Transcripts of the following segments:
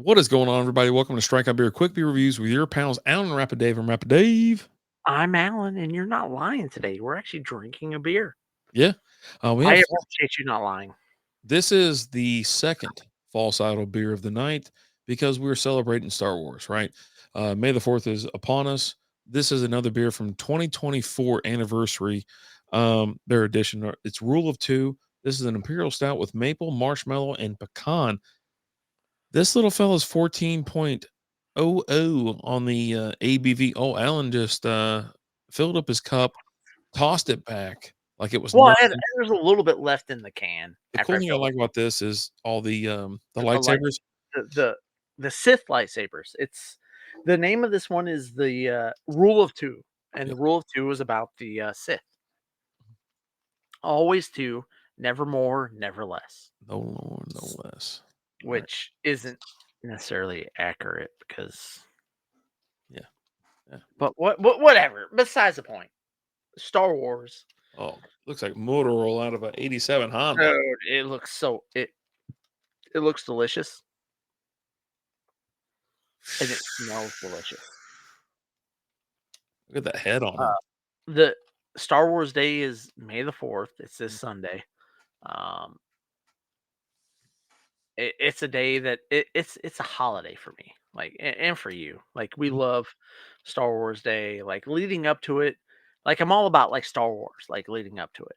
What is going on, everybody? Welcome to Strike Out Beer Quick Beer Reviews with your pals, Alan and Rapid Dave and Rapid Dave. I'm Alan, and you're not lying today. We're actually drinking a beer. Yeah, we I have appreciate you not lying. this is the second false idol beer of the night because we're celebrating Star Wars, right? May the 4th is upon us. This is another beer from 2024 anniversary. Their edition. It's Rule of Two. This is an Imperial Stout with maple, marshmallow, and pecan. This little fella's 14.00 on the ABV. Oh, Alan just filled up his cup, tossed it back like it was Well, nothing. there's a little bit left in the can The after cool I thing I filled like about this is all the the light, lightsabers. the Sith lightsabers. It's the name of this one is the Rule of Two, and Yeah, the Rule of Two is about the Sith. Always two, never more, never less. no more, no less. All right. Which isn't necessarily accurate because, Yeah, yeah. but whatever. Besides the point, Star Wars. Oh, looks like Motorola out of an '87 Honda. Dude, it looks it looks delicious, and it smells delicious. Look at that head on Uh, it. the Star Wars Day is May the 4th. It's this Sunday. Um, it's a day that it's a holiday for me, like and for you. Like we Mhm, love Star Wars Day. Like leading up to it, like I'm all about like Star Wars. Like leading up to it,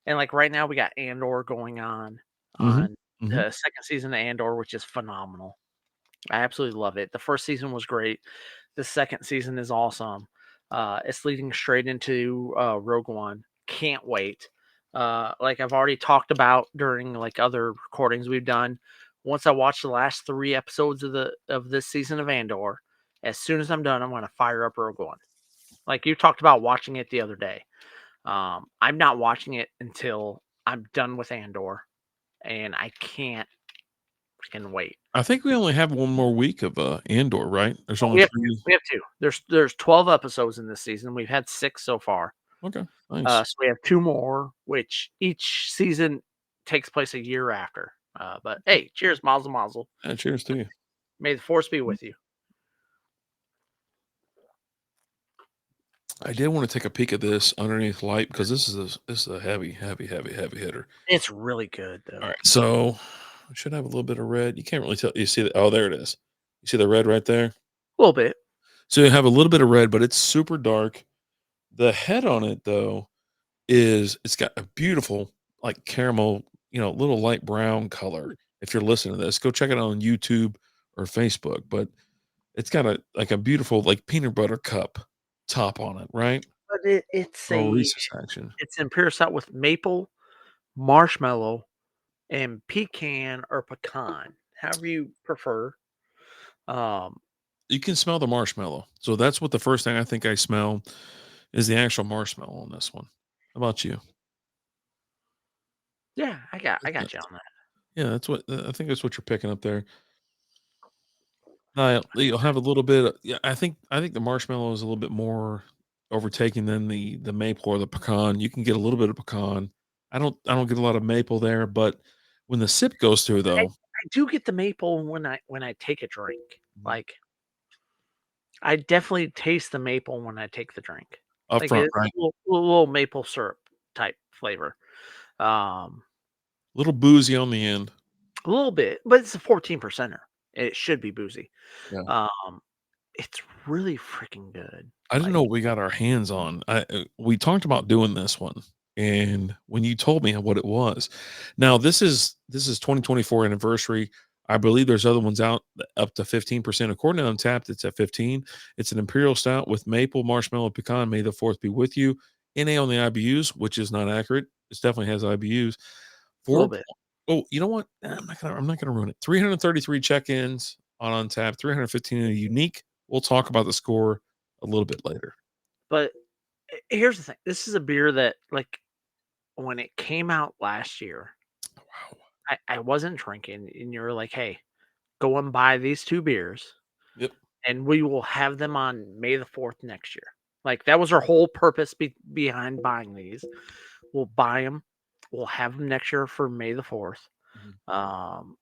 and like right now we got Andor going mhm, on mhm. the second season of Andor, which is phenomenal. I absolutely love it. The first season was great. The second season is awesome. It's leading straight into Rogue One. Can't wait. Like I've already talked about during like other recordings we've done. Once I watch the last 3 episodes of this season of Andor, as soon as I'm done, I'm going to fire up Rogue One. Like you talked about watching it the other day. I'm not watching it until I'm done with Andor, and I can't freaking wait. I think we only have one more week of Andor, right? There's only We have 2. three. We have 2. There's 12 episodes in this season. We've had 6 so far. Okay, nice. So we have 2 more, which each season takes place a year after. But hey, cheers, mazel mazel. Yeah, cheers to you. May the force be with you. I did want to take a peek at this underneath light because this is a heavy, heavy, heavy, heavy hitter. It's really good All though. right, so I should have a little bit of red. You can't really tell. You see that? Oh, there it is. You see the red right there? A little bit. So you have a little bit of red, but it's super dark. The head on it though it's got a beautiful like caramel, little light brown color. If you're listening to this, go check it out on YouTube or Facebook. But it's got a beautiful like peanut butter cup top on it, right? But Oh, Reese's action. it's Imperial Stout with maple, marshmallow, and pecan or pecan, however you prefer. Um, You can smell the marshmallow. So that's what the first thing I think I smell is the actual marshmallow on this one. How about you? yeah, I got you on that. Yeah, that's what I think that's what you're picking up there. You'll have a little bit yeah, I think the marshmallow is a little bit more overtaking than the maple or the pecan. You can get a little bit of pecan. I don't get a lot of maple there, but when the sip goes through though, I do get the maple when I take a drink. Mhm. Like I definitely taste the maple when I take the drink. Up Like front, it's right? a little maple syrup type flavor. Um, Little boozy on the end. a little bit, but it's a 14 percenter. It should be boozy. Yeah. Um, it's really freaking good. I didn't know Like what we got our hands on. We talked about doing this one, and when you told me what it was, now this is 2024 anniversary. I believe there's other ones out up to 15%. According to Untapped, it's at 15. It's an imperial stout with maple, marshmallow, pecan. May the fourth be with you. NA on the IBUs, which is not accurate. It definitely has IBUs. a little Four. bit. Oh, you know what? I'm not gonna ruin it. 333 check-ins on Untapped. 315 in a unique. We'll talk about the score a little bit later. But here's the thing. This is a beer that like when it came out last year, Wow. I wasn't drinking, and you were like, "Hey, go and buy these 2 beers, Yep. and we will have them on May the 4th next year." Like, that was our whole purpose behind buying these. We'll buy them. We'll have them next year for May the 4th. Mhm. Um,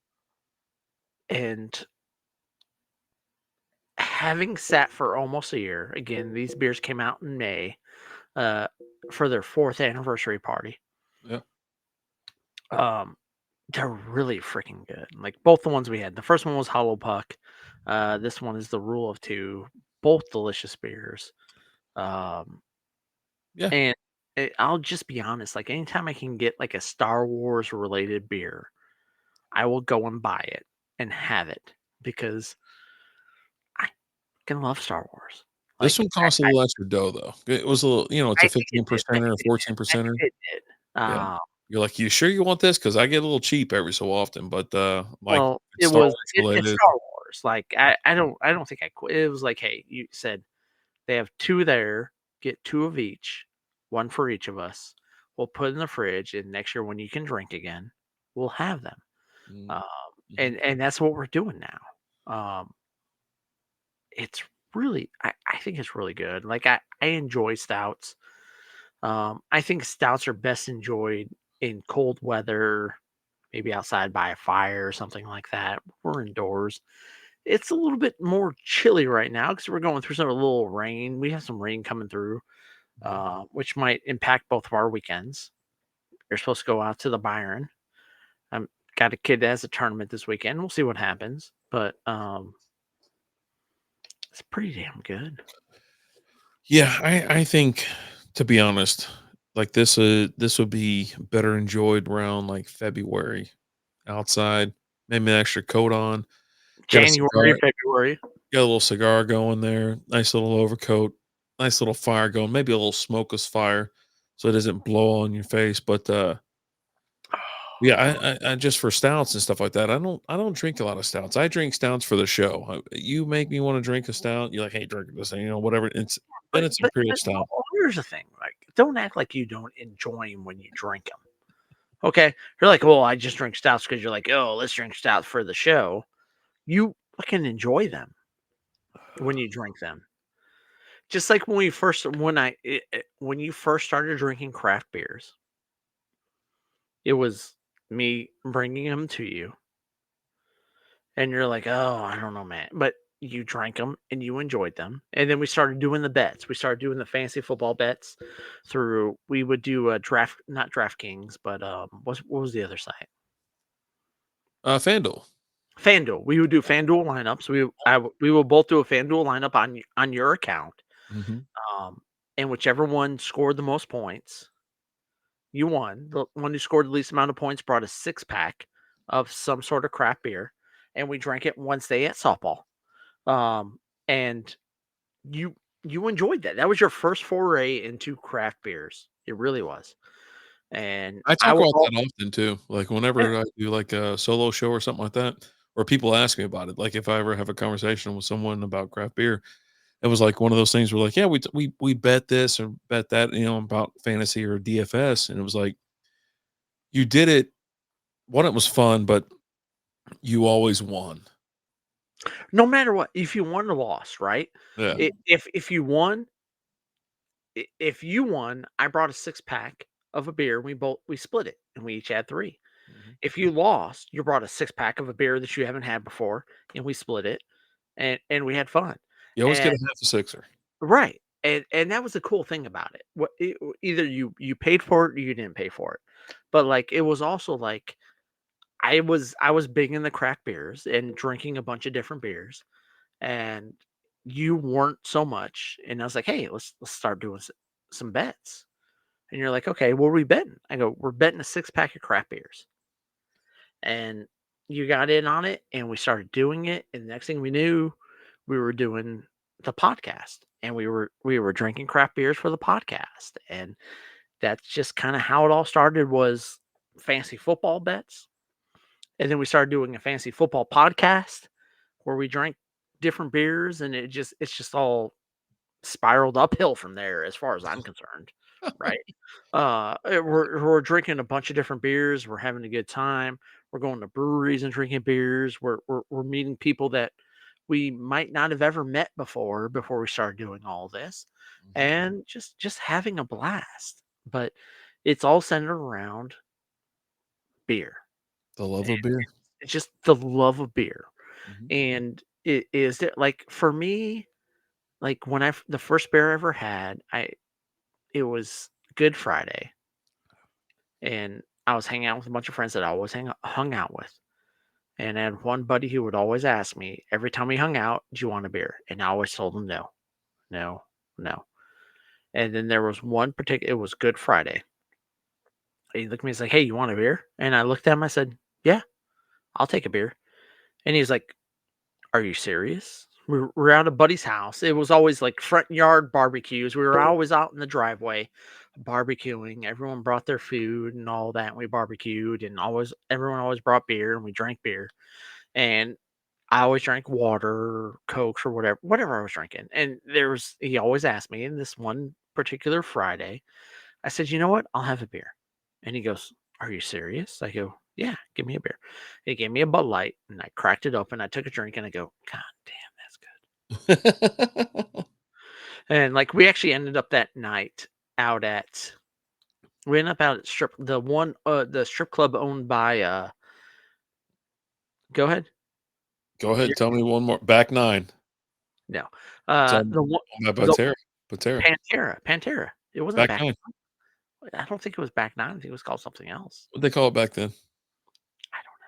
and having sat for almost a year, again, these beers came out in May uh, for their 4th anniversary party. Yeah. Um, they're really freaking good. Like both the ones we had. The first one was Hollow Puck. This one is the Rule of Two. Both delicious beers. Um, Yeah. and I'll just be honest. Like anytime I can get like a Star Wars related beer, I will go and buy it and have it because I can love Star Wars. This Like one costs a little extra dough, though. It was a little, it's I a think it did. 15% or I 14%. think it did. Yeah. You're like, "You sure you want this?" Because I get a little cheap every so often, but, like, Well, it's Star Wars it's related. Star Wars. Like I don't think I quit. It was like, hey, you said they have 2 there, get 2 of each, 1 for each of us. We'll put in the fridge, and next year when you can drink again, we'll have them. Mm, Um, mhm. and that's what we're doing now. It's really I think it's really good. Like I enjoy stouts. I think stouts are best enjoyed in cold weather, maybe outside by a fire or something like that. We're indoors. It's a little bit more chilly right now because we're going through some a little rain. We have some rain coming through, Mhm. which might impact both of our weekends. You're supposed to go out to the Byron. I'm got a kid that has a tournament this weekend. We'll see what happens, but it's pretty damn good. Yeah, I think, to be honest, like, this would be better enjoyed around, like, February outside, maybe an extra coat on, get a January, cigar. February. Got a little cigar going there, nice little overcoat, nice little fire going, maybe a little smokeless fire so it doesn't blow on your face, but, yeah, I just for stouts and stuff like that, I don't drink a lot of stouts. I drink stouts for the show. You make me wanna drink a stout, you're like, "Hey, drink this," and, whatever, then it's Imperial Stout. Here's the thing, like, don't act like you don't enjoy them when you drink them. Okay? You're like, "Well, I just drink stouts because 'cause you're like, oh, let's drink stouts for the show." You fucking enjoy them when you drink them. Just like when we first when you first started drinking craft beers, it was me bringing them to you, and you're like, "Oh, I don't know, man," but you drank them and you enjoyed them, and then we started doing the bets. We started doing the fantasy football bets through we would do a draft not DraftKings, but, what was the other site? FanDuel. FanDuel. We would do FanDuel lineups. We will both do a FanDuel lineup on your account, Mhm. um, and whichever one scored the most points, you won. The one who scored the least amount of points brought a 6-pack of some sort of craft beer, and we drank it Wednesday at softball. Um, and you you enjoyed that. That was your first foray into craft beers. It really was. And I I talk will about all that often too, like, yeah, whenever I do, like, a solo show or something like that, or people ask me about it, like, if I ever have a conversation with someone about craft beer, it was like one of those things where, like, "Yeah, we bet this or bet that," about fantasy or DFS, and it was like, you did it. One, it was fun, but you always won. no matter what, if you won or lost, right? Yeah. If you won, if you won, I brought a 6-pack of a beer. We split it and we each had 3. Mhm. If you lost, you brought a 6-pack of a beer that you haven't had before and we split it and we had fun. You always get And a half a sixer. right. And that was the cool thing about it. Either you paid for it or you didn't pay for it. But like it was also like I was big in the craft beers and drinking a bunch of different beers and you weren't so much and I was like, "Hey, let's start doing some bets." And you're like, "Okay, what are we betting?" I go, "We're betting a 6-pack of craft beers." And you got in on it and we started doing it and the next thing we knew, we were doing the podcast and we were drinking craft beers for the podcast. And that's just kind of how it all started was fantasy football bets. And then we started doing a fantasy football podcast where we drank different beers and it's just all spiraled uphill from there as far as I'm concerned, right? We're drinking a bunch of different beers. We're having a good time. We're going to breweries and drinking beers. We're meeting people that we might not have ever met before we started doing all this, Mhm. and just having a blast. But it's all centered around beer. The love And of beer. it's just the love of beer. Mhm. And is it like for me, like when the first beer I ever had, it was Good Friday, and I was hanging out with a bunch of friends that I always hung out with. And I had one buddy who would always ask me every time we hung out, "Do you want a beer?" And I always told him no, no, no. And then there was one particular, it was Good Friday. He looked at me, he's like, "Hey, you want a beer?" And I looked at him, I said, "Yeah, I'll take a beer." And he's like, "Are you serious?" We're at a buddy's house. It was always like front yard barbecues. We were always out in the driveway barbecuing. Everyone brought their food and all that. And we barbecued, and everyone always brought beer, and we drank beer. And I always drank water, Cokes, or whatever I was drinking. And he always asked me, and this one particular Friday, I said, "You know what? I'll have a beer." And he goes, "Are you serious?" I go, "Yeah, give me a beer." He gave me a Bud Light, and I cracked it open. I took a drink, and I go, "God damn, that's good." And like we actually ended up that night out at we ended up out at the strip club owned by go ahead. Go ahead, tell me one more. Back 9. No. Tell me The one about the Patera. Pantera. It wasn't Back back 9. I don't think it was back 9. I think it was called something else. What'd they call it back then? I don't know.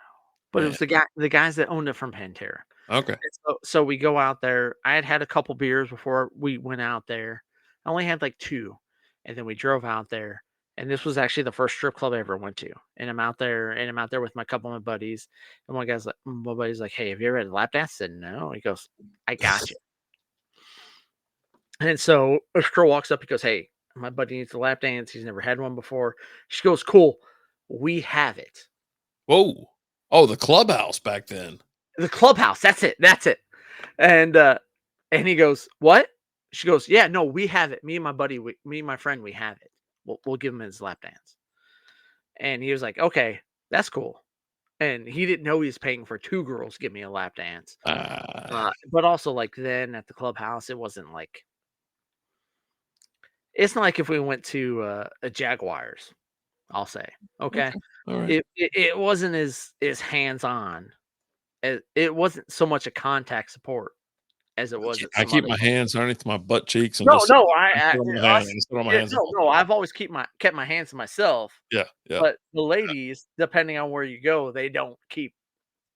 But it Yeah. was the guys that owned it from Pantera. Okay. And so we go out there. I had a couple beers before we went out there. I only had like 2, and then we drove out there, and this was actually the first strip club I ever went to. And I'm out there with my couple of my buddies, and my buddy's like, "Hey, have you ever had a lap dance?" I said, "No." He goes, "I got you." And so a girl walks up, he goes, "Hey, my buddy needs a lap dance. He's never had one before." She goes, "Cool. We have it." Whoa. Oh, the clubhouse back then. The clubhouse. That's it. That's it. And he goes, "What?" She goes, "Yeah, no, we have it. Me and my buddy, me and my friend, we have it. We'll give him his lap dance." And he was like, "Okay, that's cool." And he didn't know he was paying for 2 girls to give me a lap dance. Ah, But also, like, then at the clubhouse, it's not like if we went to a Jaguars, I'll say. Okay. okay. Alright. It wasn't as hands on. It wasn't so much a contact support as it was at I some keep other. my hands underneath my butt cheeks and No, just no, sit on my hands, sit on my hands the whole no, time. I've always kept my hands to myself, Yeah, yeah. but the ladies, depending on where you go, they don't keep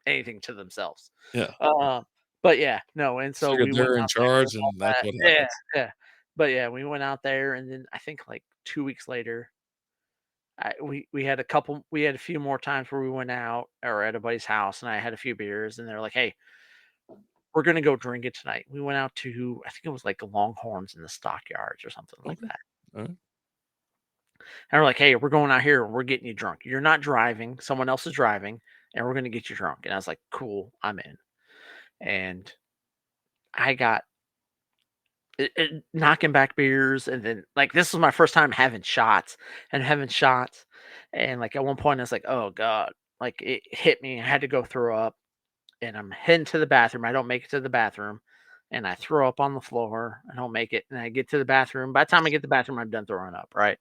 anything to themselves. Yeah. Uh, but yeah, no, and so Figured we went they're in out there and charge, all and that's that. what Yeah, happens. yeah. But yeah, we went out there, and then I think like 2 weeks later, we had a few more times where we went out or at a buddy's house, and I had a few beers, and they're like, "Hey, we're gonna go drink it tonight." We went out to, I think it was like Longhorns in the Stockyards or something like Okay. that. Alright. And we're like, "Hey, we're going out here and we're getting you drunk. You're not driving, someone else is driving, and we're gonna get you drunk." And I was like, "Cool, I'm in." And I got knocking back beers, and then like this was my first time having shots and having shots. And like at one point I was like, "Oh God," like it hit me. I had to go throw up, and I'm heading to the bathroom. I don't make it to the bathroom, and I throw up on the floor. I don't make it, and I get to the bathroom. By the time I get to the bathroom, I'm done throwing up, right?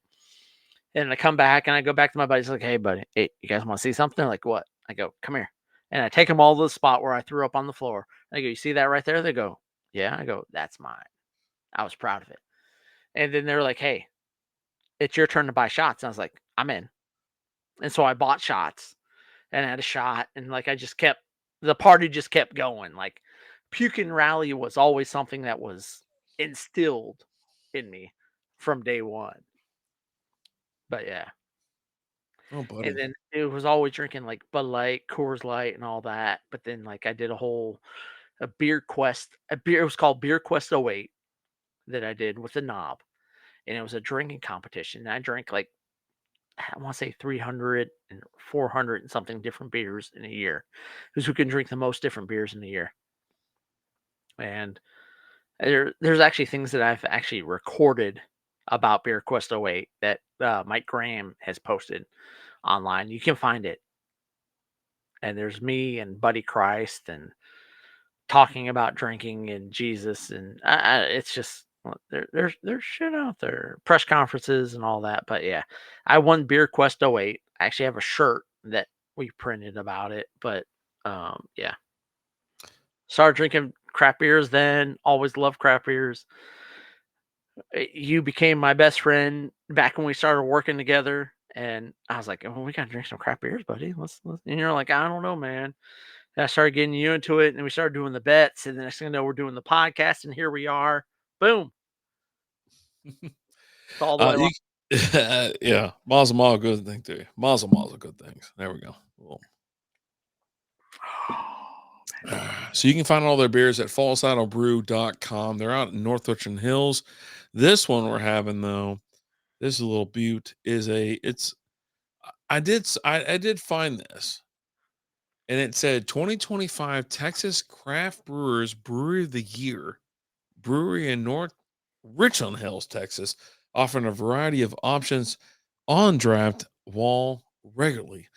And I come back and I go back to my buddies like, "Hey, buddy, hey, you guys want to see something?" They're like, "What?" I go, "Come here." And I take them all to the spot where I threw up on the floor. I go, "You see that right there?" They go, "Yeah." I go, "That's mine." I was proud of it. And then they're like, "Hey, it's your turn to buy shots." And I was like, "I'm in." And so I bought shots and I had a shot. And like, the party just kept going. Like, Pukin Rally was always something that was instilled in me from day one. But yeah. Oh, And buddy. then it was always drinking like Bud Light, Coors Light, and all that. But then like I did a beer quest, it was called Beer Quest '08 that I did with the knob. And it was a drinking competition. And I drank like I want to say 300 and 400 and something different beers in a year. Who's who can drink the most different beers in a year. And there's actually things that I've actually recorded about Beer Quest '08 that Mike Graham has posted online. You can find it. And there's me and Buddy Christ and talking about drinking and Jesus, and it's just there's shit out there, press conferences and all that. But yeah, I won Beer Quest '08. I actually have a shirt that we printed about it. But yeah, Started drinking craft beers then, always loved craft beers. You became my best friend back when we started working together, and I was like, "Oh, we gotta drink some craft beers, buddy. Let's." And you're like, "I don't know, man." And I started getting you into it, and we started doing the bets, and the next thing I know, we're doing the podcast, and here we are. Boom! It's all the way You, along. yeah, mazel mazel, good thing too. Mazel mazel, good things. There we go. Cool. So you can find all their beers at fallsaddlebrew.com. They're out in North Richland Hills. This one we're having though, this little butte is it's I did find this, and it said 2025 Texas Craft Brewers Brewery of the Year. Brewery in North Richland Hills, Texas, offering a variety of options on draft wall regularly.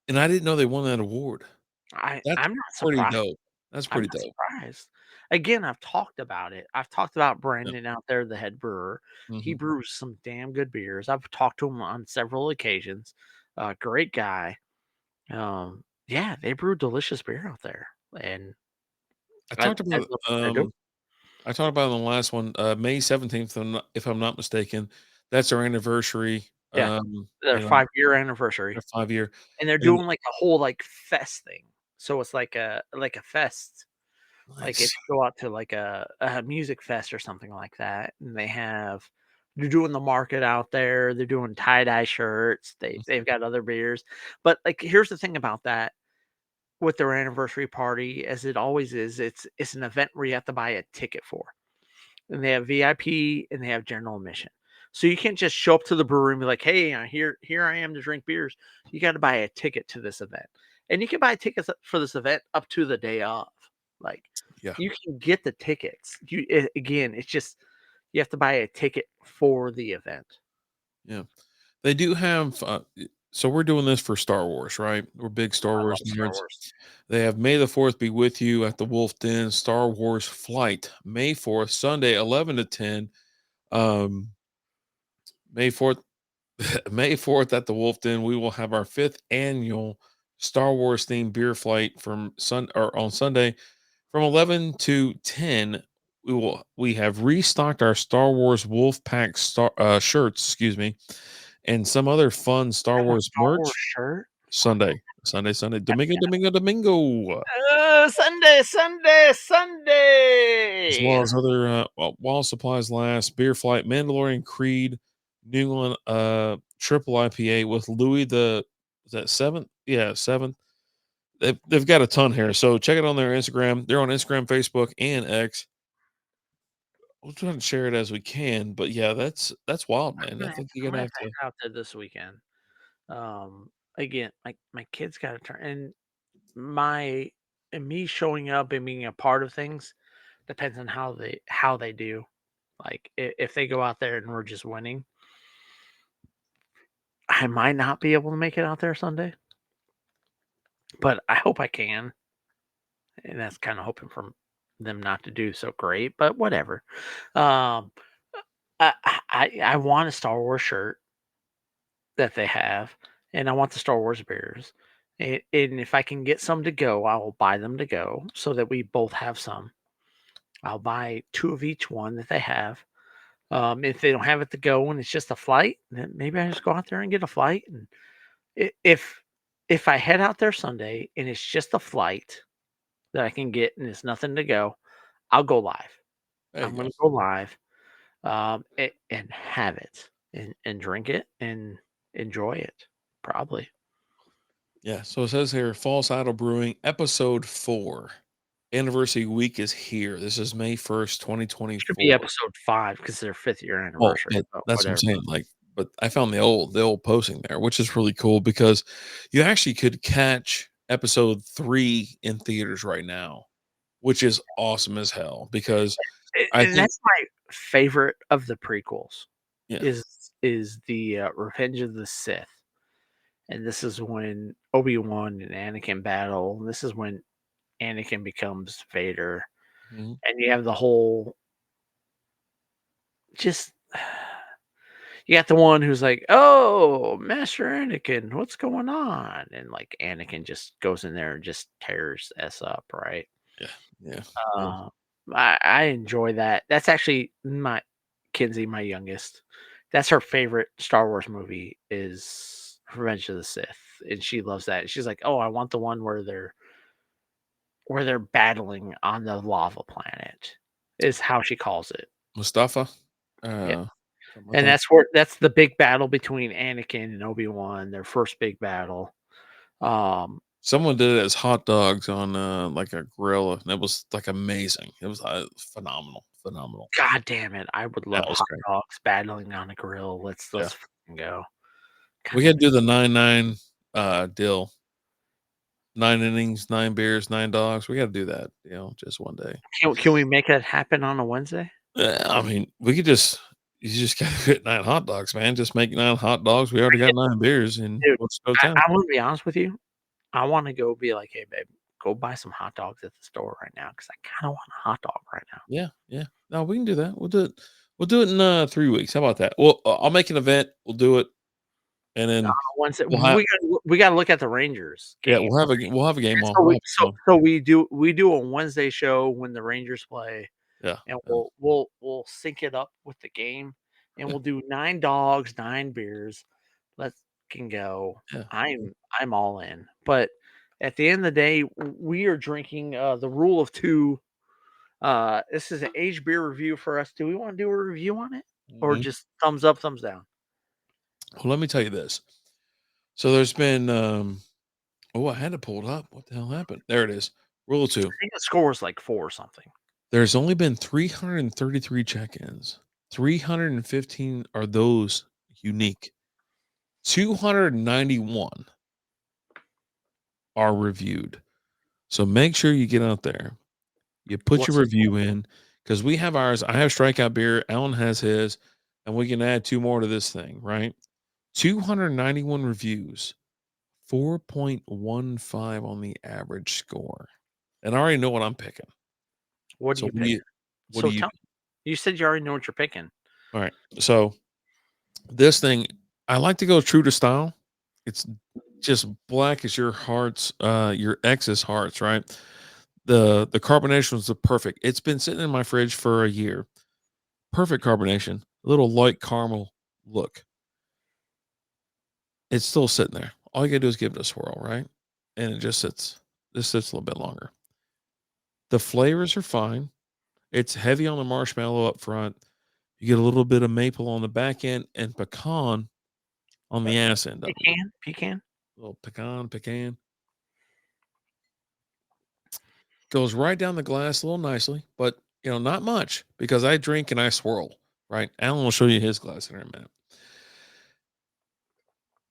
And I didn't know they won that award. That's I'm not pretty surprised. dope. That's I'm pretty not dope. surprised. Again, I've talked about it. I've talked about Yep. Brandon out there, the head brewer. He Mhm. brews some damn good beers. I've talked to him on several occasions. Great guy. Yeah, they brew delicious beer out there, and I I talked I about love what they're doing. I talked about it on the last one, May 17th, if I'm not mistaken. That's our anniversary. Yeah, their You know, 5-year anniversary, our 5 year. and they're And doing like a whole like fest thing. So it's like a fest. Like if nice. you go out to like a music fest or something like that, and they're doing the market out there. They're doing tie dye shirts. They've got other beers, but like here's the thing about that with their anniversary party, as it always is, it's an event where you have to buy a ticket for. And they have VIP and they have general admission. So you can't just show up to the brewery and be like, "Hey, here I am to drink beers." You got to buy a ticket to this event, and you can buy tickets for this event up to the day of. Like, Yeah. you can get the tickets. Again, it's just you have to buy a ticket for the event. Yeah. They do have so we're doing this for Star Wars, right? We're big Star I Wars love Star nerds. Wars. They have May the 4th be with you at the Wolf Den Star Wars Flight, May 4th, Sunday, 11 to 10. Um, May 4th, May 4th at the Wolf Den, we will have our fifth annual Star Wars themed beer flight from on Sunday from 11 to 10. We have restocked our Star Wars Wolf Pack shirts, excuse me, and some other fun Star Got a Wars Star Wars merch shirt. Sunday, Domingo. Sunday, Sunday, As well Sunday. as other while supplies last, Beer Flight, Mandalorian Creed, New England triple IPA with Louis the is that seventh? Yeah, seventh. They've got a ton here. So check it on their Instagram. They're on Instagram, Facebook, and X. We'll try to share it as we can. But yeah, that's wild, man. I think you're I'm gonna gonna have have to to. head out there this weekend. Again, my kids got to turn, and my and me showing up and being a part of things depends on how they do. Like if they go out there and we're just winning, I might not be able to make it out there Sunday, but I hope I can. And that's kind of hoping for them not to do so great, but whatever. Um, I want a Star Wars shirt that they have, and I want the Star Wars beers. And if I can get some to go, I will buy them to go so that we both have some. I'll buy two of each one that they have. If they don't have it to go and it's just a flight, then maybe I just go out there and get a flight. And if I head out there Sunday and it's just a flight that I can get and it's nothing to go, I'll go live. There I'm you going go. to go live, and have it and drink it and enjoy it. Probably. Yeah. So it says here, False Idol Brewing, episode 4. Anniversary week is here. This is May 1st, Should be 2024. episode 5 because it's their 5th-year Well, anniversary, but that's what I'm whatever. saying, like, but I found the old posting there, which is really cool because you actually could catch episode 3 in theaters right now, which is awesome as hell because I And think that's my favorite of the prequels yeah. is the, Revenge of the Sith, and this is when Obi-Wan and Anakin battle, and this is when Anakin becomes Vader, Mhm. and you have the whole just you got the one who's like, "Oh, Master Anakin, what's going on?" And, like, Anakin just goes in there and just tears S up, right? Yeah. Yeah. Yeah. Uh, I enjoy that. That's actually my Kinsey, my youngest. That's her favorite Star Wars movie is Revenge of the Sith, and she loves that. She's like, "Oh, I want the one where they're battling on the lava planet." Is how she calls it. Mustafa. Yeah, Something like and that. that's the big battle between Anakin and Obi-Wan, their first big battle. Um, Someone did it as hot dogs on like a grill, and it was like amazing. It was phenomenal, phenomenal. God damn it, I would That love was hot great. dogs battling on a grill. Yeah, Let's fucking go. God we damn had it. to do the 9-9 deal. 9 innings, 9 beers, 9 dogs. We got to do that, just one day. Can we make that happen on a Wednesday? I mean, we could just you just got to get 9 hot dogs, man. Just make 9 hot dogs. We already got 9 beers, and Dude, let's go to I town. wanna be honest with you. I wanna go be like, "Hey, babe, go buy some hot dogs at the store right now because I kinda want a hot dog right now." Yeah, yeah. No, we can do that. We'll do it. We'll do it in 3 weeks. How about that? Well, I'll make an event. We'll do it, and then Wednesday we'll have we gotta look at the Rangers yeah, game. we'll have a game And on. so We'll we have so fun. so we do a Wednesday show when the Rangers play, Yeah, and yeah, we'll sync it up with the game, and yeah, we'll do 9 dogs, 9 beers. Let's can go. yeah, yeah. I'm all in. But at the end of the day, we are drinking the rule of 2. This is an aged beer review for us. Do we want to do a review on it or Mhm. just thumbs up, thumbs down? Well, let me tell you this. So there's been I had to pull it up. What the hell happened? There it is. Rule of I two. think the score is like 4 or something. There's only been 333 check-ins. 315 are those unique. 291 are reviewed. So make sure you get out there. You put your What's the review in because we have ours. I have Strikeout Beer. Alan has his, and we can add 2 more to this thing, right? 291 reviews, 4.15 on the average score. And I already know what I'm picking. what do So you pick? what do So you tell you said you already know what you're picking. all right. So this thing, I like to go true to style. It's just black as your heart's your ex's hearts, right? The carbonation was the perfect. It's been sitting in my fridge for a year. Perfect carbonation, a little light caramel look. It's still sitting there. All you gotta do is give it a swirl, right? And it just sits. This sits a little bit longer. The flavors are fine. It's heavy on the marshmallow up front. You get a little bit of maple on the back end and pecan on the ass end of it. Pecan. Little pecan. Goes right down the glass a little nicely, but not much because I drink and I swirl, right? Alan will show you his glass in a minute.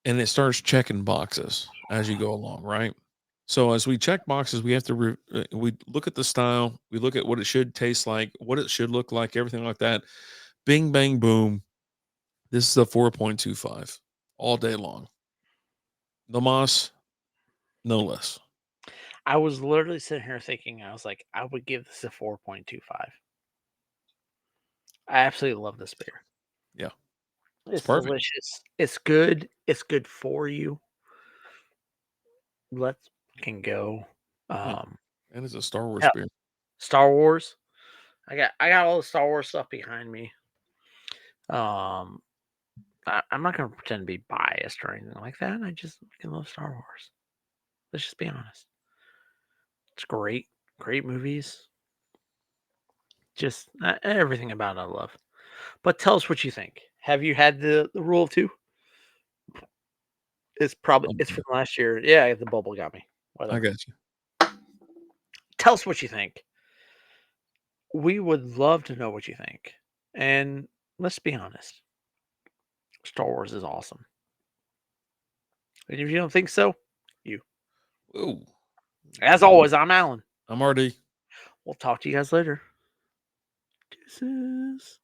And it starts checking boxes as you go along, right? So as we check boxes, we have to we look at the style, we look at what it should taste like, what it should look like, everything like that. Bing bang boom. This is a 4.25 all day long. No mas, no less. I was literally sitting here thinking, I was like, I would give this a 4.25. I absolutely love this beer. Yeah, it's It's perfect. delicious. It's good. It's good for you. Let's can go. Yeah, Um, and it's a Star Wars hell, beer. Star Wars. I got all the Star Wars stuff behind me. Um, I'm not gonna pretend to be biased or anything like that. I just fucking love Star Wars. Let's just be honest. It's great, great movies. Just everything about it I love. But tell us what you think. Have you had the Rule of 2? It's Yeah, from last year. Yeah, the bubble got me. I Whatever. got you. Tell us what you think. We would love to know what you think. And let's be honest. Star Wars is awesome. And if you don't think so, you. Ooh, As always, I'm Alan. I'm already We'll talk to you guys later. Deuces.